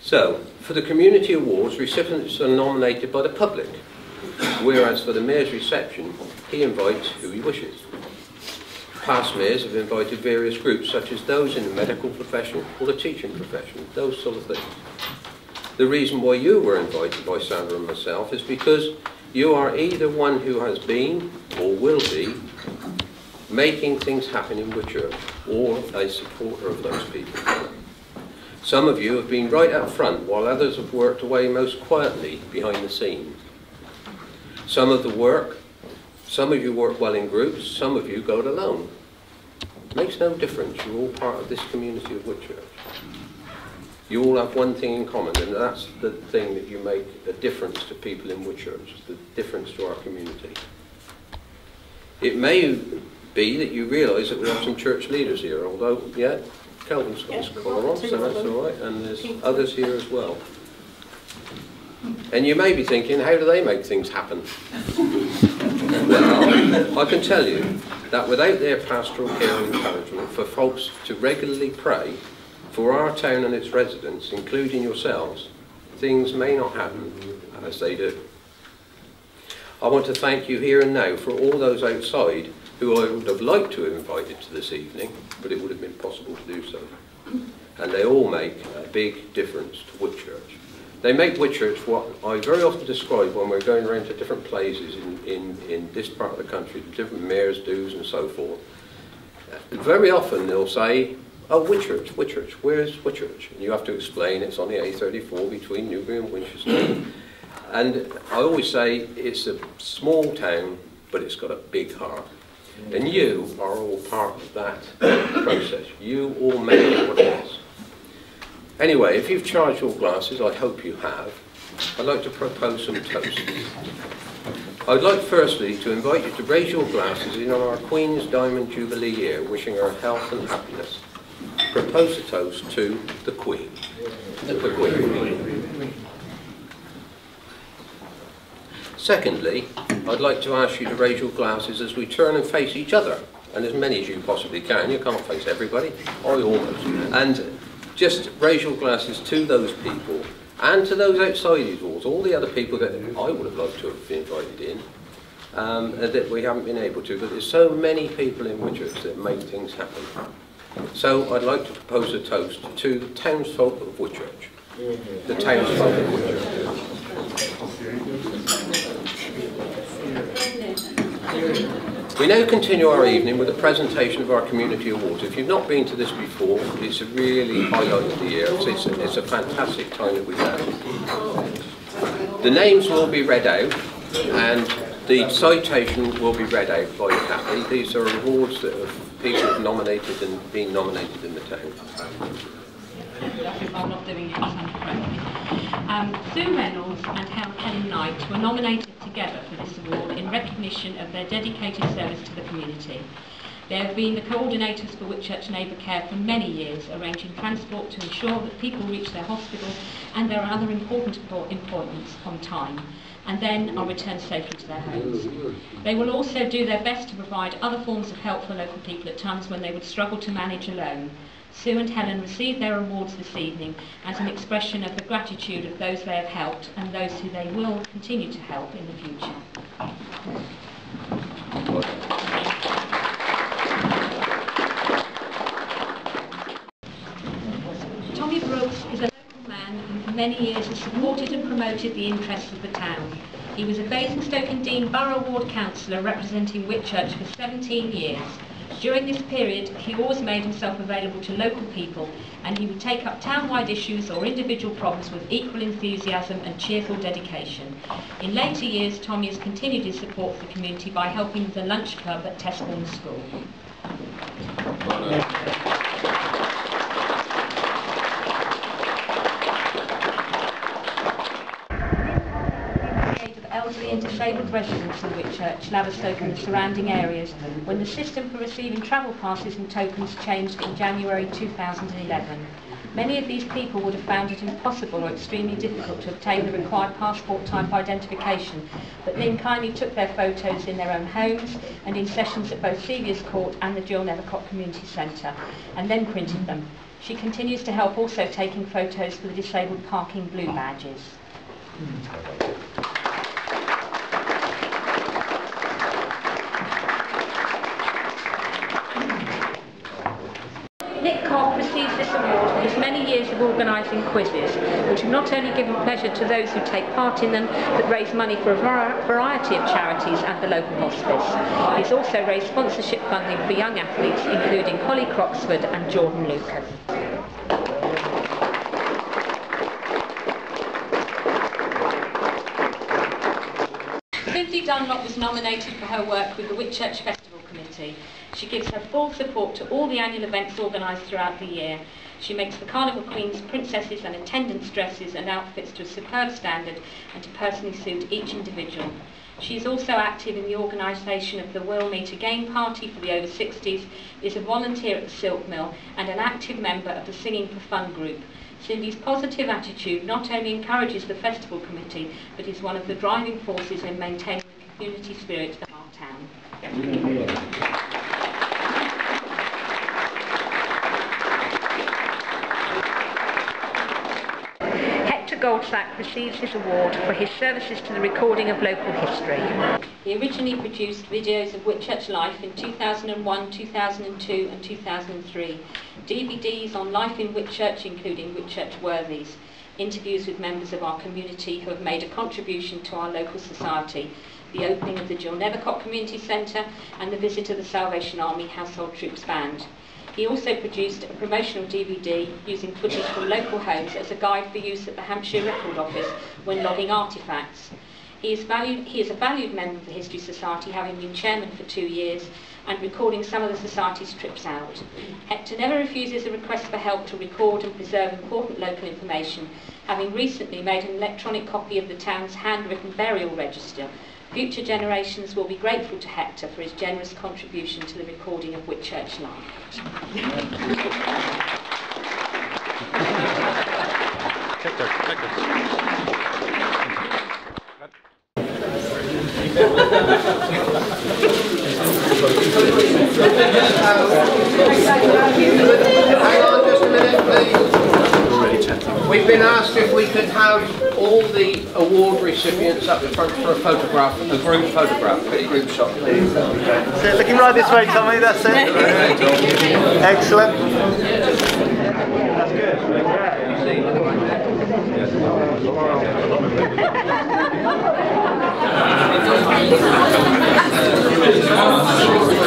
So, for the community awards, recipients are nominated by the public, whereas for the mayor's reception, he invites who he wishes. Past mayors have invited various groups, such as those in the medical profession or the teaching profession, those sort of things. The reason why you were invited by Sandra and myself is because you are either one who has been, or will be, making things happen in Whitchurch, or a supporter of those people. Some of you have been right up front, while others have worked away most quietly behind the scenes. Some of you work well in groups, some of you go it alone. It makes no difference, you're all part of this community of Whitchurch. You all have one thing in common, and that's the thing that you make a difference to people in Whitchurch, the difference to our community. It may be that you realise that we have some church leaders here, although, yeah, Kelvin's got his collar on, so that's all right, and there's others here as well. And you may be thinking, how do they make things happen? Well, I can tell you that without their pastoral care and encouragement for folks to regularly pray for our town and its residents, including yourselves, things may not happen as they do. I want to thank you here and now for all those outside who I would have liked to have invited to this evening, but it would have been possible to do so. And they all make a big difference to Whitchurch. They make Whitchurch what I very often describe when we're going around to different places in this part of the country, the different mayors' dues and so forth. Very often they'll say, oh, Whitchurch, Whitchurch, where's Whitchurch? And you have to explain it's on the A34 between Newbury and Winchester. And I always say it's a small town, but it's got a big heart. And you are all part of that process. You all make it what it is. Anyway, if you've charged your glasses, I hope you have, I'd like to propose some toasts. I'd like firstly to invite you to raise your glasses in on our Queen's Diamond Jubilee year, wishing her health and happiness. Propose a toast to the Queen. The Queen. Secondly, I'd like to ask you to raise your glasses as we turn and face each other, and as many as you possibly can. You can't face everybody, I almost. And just raise your glasses to those people and to those outside these walls, all the other people that I would have loved to have been invited in, that we haven't been able to, but there's so many people in Whitchurch that make things happen. So I'd like to propose a toast to the townsfolk of Whitchurch. The townsfolk of Whitchurch. We now continue our evening with a presentation of our community awards. If you've not been to this before, it's a really highlight of the year. It's a fantastic time that we've had. The names will be read out and the citation will be read out by Kathy. These are awards that people have nominated and been nominated in the town. I'm not doing it correctly. Sue Reynolds and Helen Knight were nominated together for this award in recognition of their dedicated service to the community. They have been the coordinators for Whitchurch Neighbour Care for many years, arranging transport to ensure that people reach their hospital and their other important appointments on time, and then are returned safely to their homes. They will also do their best to provide other forms of help for local people at times when they would struggle to manage alone. Sue and Helen received their awards this evening as an expression of the gratitude of those they have helped and those who they will continue to help in the future. Tommy Brooks is a local man who for many years has supported and promoted the interests of the town. He was a Basingstoke-in-Deane Borough Ward Councillor representing Whitchurch for 17 years. During this period, he always made himself available to local people, and he would take up town-wide issues or individual problems with equal enthusiasm and cheerful dedication. In later years, Tommy has continued his support for the community by helping the lunch club at Tesbourne School. Elderly disabled residents in Whitchurch, Laverstoke and the surrounding areas when the system for receiving travel passes and tokens changed in January 2011. Many of these people would have found it impossible or extremely difficult to obtain the required passport type identification, but Lynn kindly took their photos in their own homes and in sessions at both Seviers Court and the Gill Nethercott Community Centre, and then printed them. She continues to help also taking photos for the disabled parking blue badges. Nick Cobb receives this award for his many years of organising quizzes, which have not only given pleasure to those who take part in them, but raise money for a variety of charities and the local hospice. He's also raised sponsorship funding for young athletes, including Holly Croxford and Jordan Lucan. Cynthia Dunlop was nominated for her work with the Whitchurch Festival Committee. She gives her full support to all the annual events organised throughout the year. She makes the Carnival Queens, princesses and attendants dresses and outfits to a superb standard and to personally suit each individual. She is also active in the organisation of the We'll Meet Again party for the over 60s, is a volunteer at the Silk Mill and an active member of the Singing for Fun group. Cindy's positive attitude not only encourages the festival committee, but is one of the driving forces in maintaining the community spirit of our town. Goldsack receives his award for his services to the recording of local history. He originally produced videos of Whitchurch life in 2001, 2002 and 2003, DVDs on life in Whitchurch including Whitchurch Worthies, interviews with members of our community who have made a contribution to our local society, the opening of the Gill Nethercott Community Centre and the visit of the Salvation Army Household Troops Band. He also produced a promotional DVD using footage from local homes as a guide for use at the Hampshire Record Office when logging artefacts. He is a valued member of the History Society, having been chairman for 2 years and recording some of the Society's trips out. Hector never refuses a request for help to record and preserve important local information, having recently made an electronic copy of the town's handwritten burial register. Future generations will be grateful to Hector for his generous contribution to the recording of Whitchurch life. Hang on just a minute, please. We've been asked if we could have all the award recipients up in front for a photograph, a group photograph, a group shot, please. So looking right this way, Tommy, that's it. Excellent. That's good.